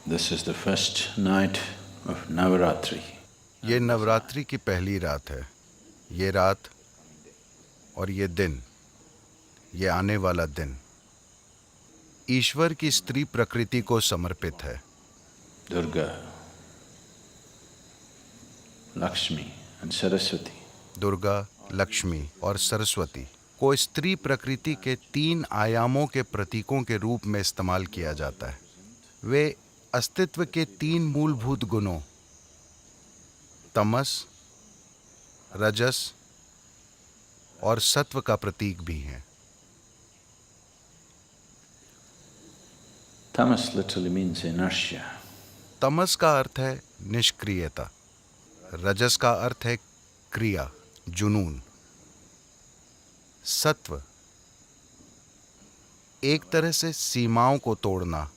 This is the first night of Navaratri. ये नवरात्रि की पहली रात है। ये रात और ये दिन, ये आने वाला दिन ईश्वर की स्त्री प्रकृति को समर्पित है। Durga, Lakshmi and Saraswati Durga, Lakshmi और सरस्वती को स्त्री प्रकृति के 3 आयामों के प्रतीकों के रूप में इस्तेमाल किया जाता है। वे अस्तित्व के 3 मूलभूत गुणों तमस, रजस और सत्व का प्रतीक भी हैं। Tamas literally means inertia. तमस का अर्थ है निष्क्रियता, रजस का अर्थ है क्रिया, जुनून। सत्व एक तरह से सीमाओं को तोड़ना,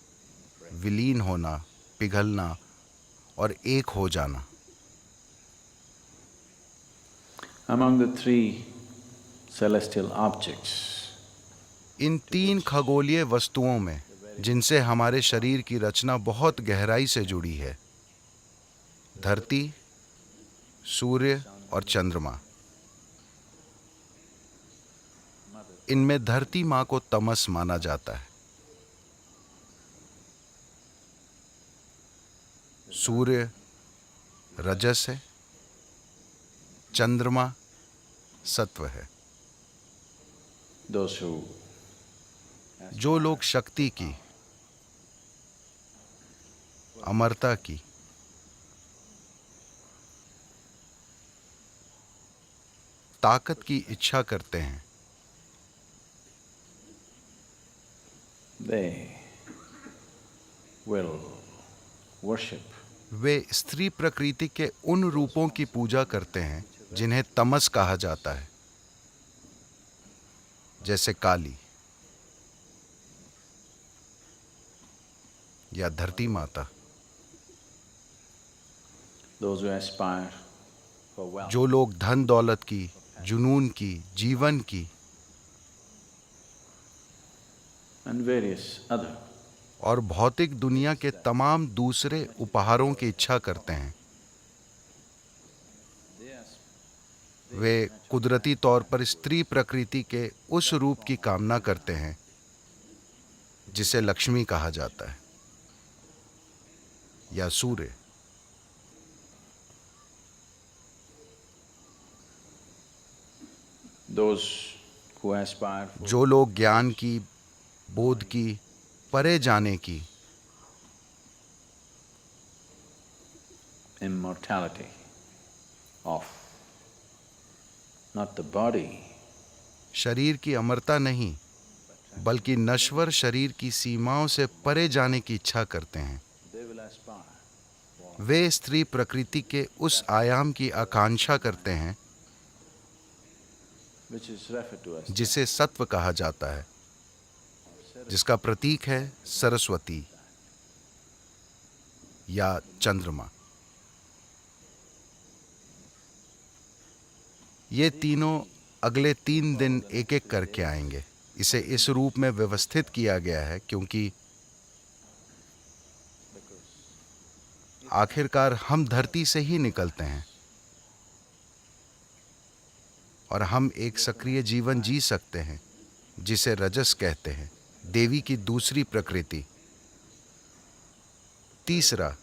विलीन होना, पिघलना और एक हो जाना। Among the 3 celestial objects, इन 3 खगोलीय वस्तुओं में जिनसे हमारे शरीर की रचना बहुत गहराई से जुड़ी है, धरती, सूर्य और चंद्रमा, इनमें धरती माँ को तमस माना जाता है। सूर्य रजस है, चंद्रमा सत्व है। those who जो लोग शक्ति की, अमरता की, ताकत की इच्छा करते हैं, they will worship वे स्त्री प्रकृति के उन रूपों की पूजा करते हैं जिन्हें तमस कहा जाता है, जैसे काली या धरती माता। those who aspire for wealth. जो लोग धन दौलत की, जुनून की, जीवन की And various other. और भौतिक दुनिया के तमाम दूसरे उपहारों की इच्छा करते हैं, वे कुदरती तौर पर स्त्री प्रकृति के उस रूप की कामना करते हैं जिसे लक्ष्मी कहा जाता है या सूर्य। Those who aspire for जो लोग ज्ञान की, बोध की, परे जाने की, immortality of not the body, शरीर की अमरता नहीं बल्कि नश्वर शरीर की सीमाओं से परे जाने की इच्छा करते हैं, they will aspire वे स्त्री प्रकृति के उस आयाम की आकांक्षा करते हैं which is referred to as जिसे सत्व कहा जाता है, जिसका प्रतीक है सरस्वती या चंद्रमा। ये तीनों अगले 3 दिन एक एक करके आएंगे। इसे इस रूप में व्यवस्थित किया गया है क्योंकि आखिरकार हम धरती से ही निकलते हैं और हम एक सक्रिय जीवन जी सकते हैं जिसे रजस कहते हैं, देवी की दूसरी प्रकृति। तीसरा,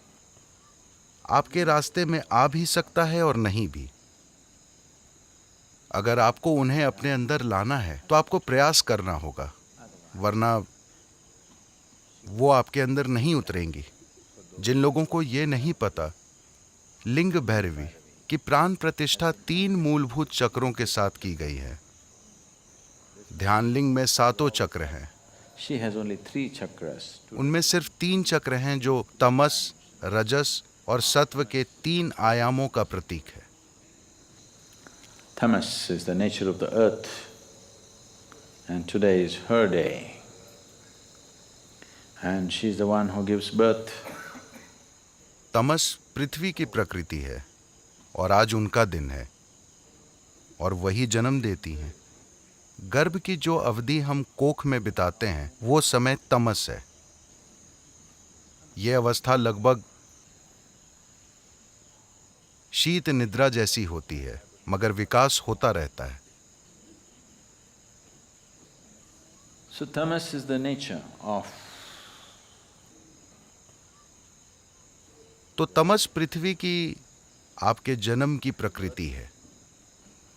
आपके रास्ते में आ भी सकता है और नहीं भी। अगर आपको उन्हें अपने अंदर लाना है तो आपको प्रयास करना होगा, वरना वो आपके अंदर नहीं उतरेंगी। जिन लोगों को ये नहीं पता, लिंग भैरवी की प्राण प्रतिष्ठा 3 मूलभूत चक्रों के साथ की गई है। ध्यान लिंग में 7 चक्र हैं। she has only 3 chakras to उनमें सिर्फ 3 चक्र हैं जो तमस, रजस और सत्व के 3 आयामों का प्रतीक है। Tamas is the nature of the earth and today is her day and she is the one who gives birth. तमस पृथ्वी की प्रकृति है और आज उनका दिन है और वही जन्म देती हैं। गर्भ की जो अवधि हम कोख में बिताते हैं वो समय तमस है ये अवस्था लगभग शीत निद्रा जैसी होती है, मगर विकास होता रहता है। So tamas is the nature of तो तमस पृथ्वी की आपके जन्म की प्रकृति है।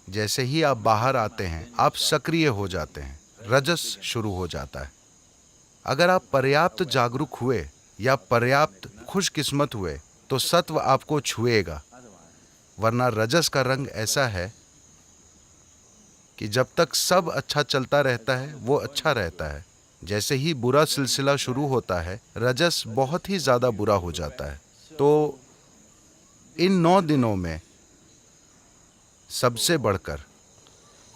जैसे ही आप बाहर आते हैं आप सक्रिय हो जाते हैं, रजस शुरू हो जाता है। अगर आप पर्याप्त जागरूक हुए या पर्याप्त खुशकिस्मत हुए तो सत्व आपको छुएगा, वरना रजस का रंग ऐसा है कि जब तक सब अच्छा चलता रहता है वो अच्छा रहता है। जैसे ही बुरा सिलसिला शुरू होता है रजस बहुत ही ज्यादा बुरा हो जाता है। तो इन 9 दिनों में सबसे बढ़कर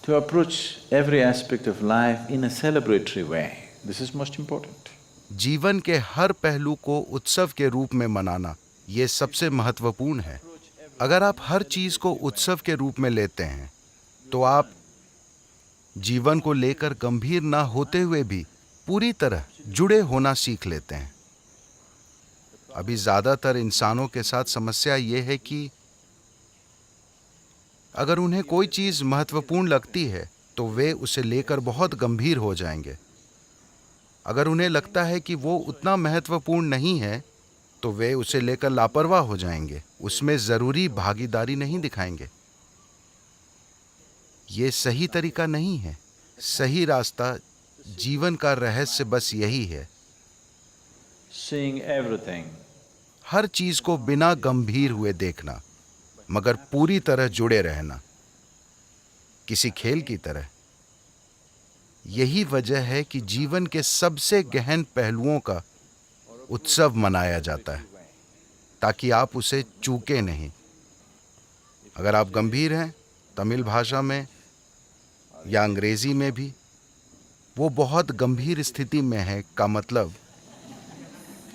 to approach every aspect of life in a celebratory way. This is most important. जीवन के हर पहलू को उत्सव के रूप में मनाना ये सबसे महत्वपूर्ण है। अगर आप हर चीज को उत्सव के रूप में लेते हैं तो आप जीवन को लेकर गंभीर ना होते हुए भी पूरी तरह जुड़े होना सीख लेते हैं। अभी ज्यादातर इंसानों के साथ समस्या ये है कि अगर उन्हें कोई चीज महत्वपूर्ण लगती है तो वे उसे लेकर बहुत गंभीर हो जाएंगे। अगर उन्हें लगता है कि वो उतना महत्वपूर्ण नहीं है तो वे उसे लेकर लापरवाह हो जाएंगे, उसमें जरूरी भागीदारी नहीं दिखाएंगे। ये सही तरीका नहीं है। सही रास्ता, जीवन का रहस्य बस यही है, Seeing everything हर चीज को बिना गंभीर हुए देखना, मगर पूरी तरह जुड़े रहना, किसी खेल की तरह। यही वजह है कि जीवन के सबसे गहन पहलुओं का उत्सव मनाया जाता है, ताकि आप उसे चूके नहीं। अगर आप गंभीर हैं, तमिल भाषा में या अंग्रेजी में भी, वो बहुत गंभीर स्थिति में है का मतलब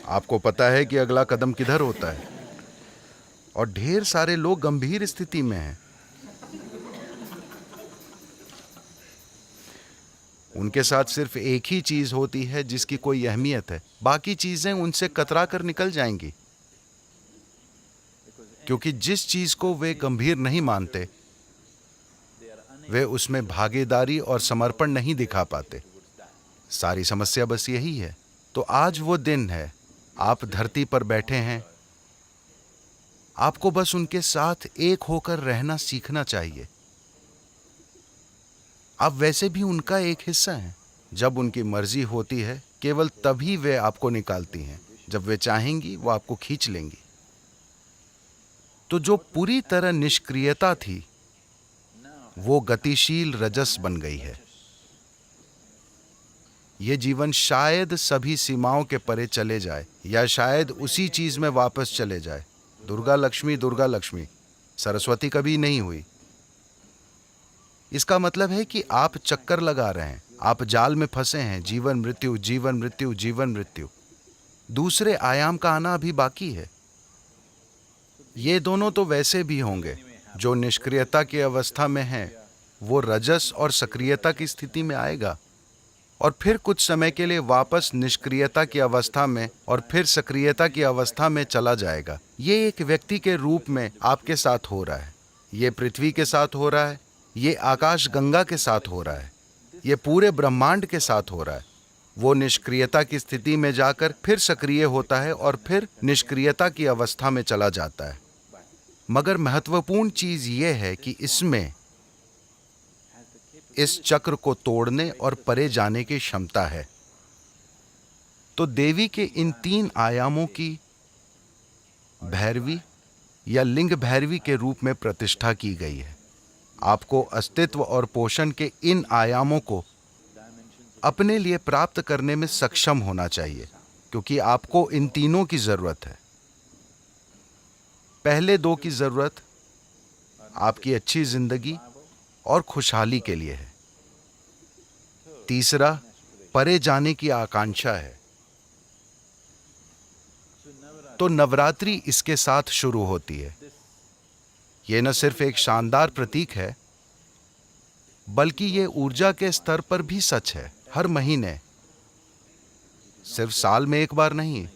आपको पता है कि अगला कदम किधर होता है। और ढेर सारे लोग गंभीर स्थिति में हैं। उनके साथ सिर्फ एक ही चीज होती है जिसकी कोई अहमियत है, बाकी चीजें उनसे कतरा कर निकल जाएंगी, क्योंकि जिस चीज को वे गंभीर नहीं मानते वे उसमें भागीदारी और समर्पण नहीं दिखा पाते। सारी समस्या बस यही है। तो आज वो दिन है, आप धरती पर बैठे हैं, आपको बस उनके साथ एक होकर रहना सीखना चाहिए। आप वैसे भी उनका एक हिस्सा हैं। जब उनकी मर्जी होती है केवल तभी वे आपको निकालती हैं, जब वे चाहेंगी वो आपको खींच लेंगी। तो जो पूरी तरह निष्क्रियता थी वो गतिशील रजस बन गई है। ये जीवन शायद सभी सीमाओं के परे चले जाए या शायद उसी चीज में वापस चले जाए। दुर्गा लक्ष्मी, सरस्वती कभी नहीं हुई। इसका मतलब है कि आप चक्कर लगा रहे हैं, आप जाल में फंसे हैं, जीवन मृत्यु, जीवन मृत्यु, जीवन मृत्यु। दूसरे आयाम का आना अभी बाकी है। ये दोनों तो वैसे भी होंगे। जो निष्क्रियता की अवस्था में है वो रजस और सक्रियता की स्थिति में आएगा और फिर कुछ समय के लिए वापस निष्क्रियता की अवस्था में और फिर सक्रियता की अवस्था में चला जाएगा। ये एक व्यक्ति के रूप में आपके साथ हो रहा है, ये पृथ्वी के साथ हो रहा है, ये आकाश गंगा के साथ हो रहा है, ये पूरे ब्रह्मांड के साथ हो रहा है। वो निष्क्रियता की स्थिति में जाकर फिर सक्रिय होता है और फिर निष्क्रियता की अवस्था में चला जाता है। मगर महत्वपूर्ण चीज ये है कि इसमें इस चक्र को तोड़ने और परे जाने की क्षमता है। तो देवी के इन 3 आयामों की भैरवी या लिंग भैरवी के रूप में प्रतिष्ठा की गई है। आपको अस्तित्व और पोषण के इन आयामों को अपने लिए प्राप्त करने में सक्षम होना चाहिए, क्योंकि आपको इन तीनों की जरूरत है। पहले 2 की जरूरत आपकी अच्छी जिंदगी और खुशहाली के लिए है। तीसरा परे जाने की आकांक्षा है। तो नवरात्रि इसके साथ शुरू होती है। यह न सिर्फ एक शानदार प्रतीक है, बल्कि ये ऊर्जा के स्तर पर भी सच है। हर महीने, सिर्फ साल में एक बार नहीं,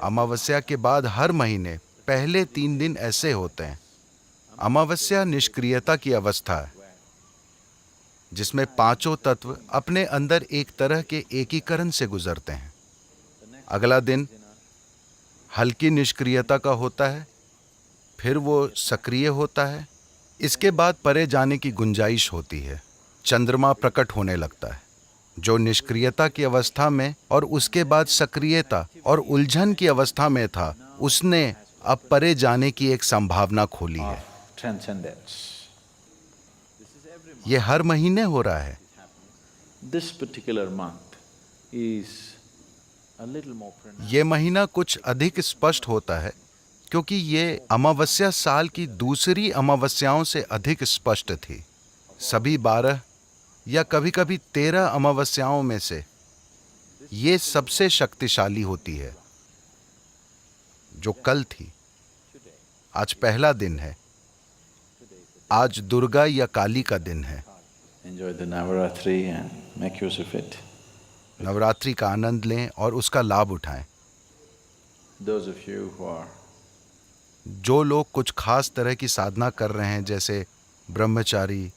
अमावस्या के बाद हर महीने पहले 3 दिन ऐसे होते हैं। अमावस्या निष्क्रियता की अवस्था है जिसमें पांचों तत्व अपने अंदर एक तरह के एकीकरण से गुजरते हैं। अगला दिन हल्की निष्क्रियता का होता है, फिर वो सक्रिय होता है। इसके बाद परे जाने की गुंजाइश होती है। चंद्रमा प्रकट होने लगता है जो निष्क्रियता की अवस्था में और उसके बाद सक्रियता और उलझन की अवस्था में था, उसने अब परे जाने की एक संभावना खोली है। Transcendence. ये हर महीने हो रहा है। This particular month is a little more pronounced. ये महीना कुछ अधिक स्पष्ट होता है क्योंकि ये अमावस्या साल की दूसरी अमावस्याओं से अधिक स्पष्ट थी। सभी 12 या कभी-कभी 13 अमावस्याओं में से ये सबसे शक्तिशाली होती है जो कल थी। आज पहला दिन है। आज दुर्गा या काली का दिन है। Enjoy the Navaratri and make use of it. Navratri का आनंद लें और उसका लाभ उठाएं। Those of you who are जो लोग कुछ खास तरह की साधना कर रहे हैं जैसे ब्रह्मचारी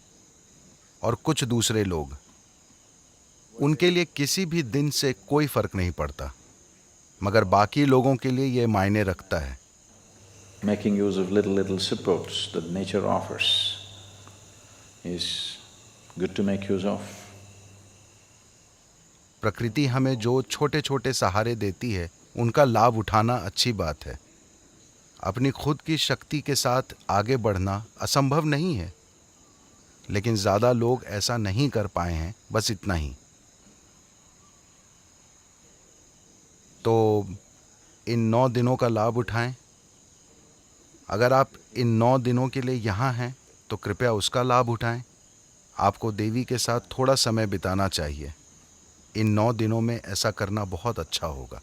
और कुछ दूसरे लोग, उनके लिए किसी भी दिन से कोई फर्क नहीं पड़ता, मगर बाकी लोगों के लिए ये मायने रखता है। making use of little supports that nature offers is good to make use of. प्रकृति हमें जो छोटे छोटे सहारे देती है उनका लाभ उठाना अच्छी बात है। अपनी खुद की शक्ति के साथ आगे बढ़ना असंभव नहीं है, लेकिन ज़्यादा लोग ऐसा नहीं कर पाए हैं, बस इतना ही। तो इन 9 दिनों का लाभ उठाएं। अगर आप इन 9 दिनों के लिए यहाँ हैं तो कृपया उसका लाभ उठाएं। आपको देवी के साथ थोड़ा समय बिताना चाहिए। इन 9 दिनों में ऐसा करना बहुत अच्छा होगा।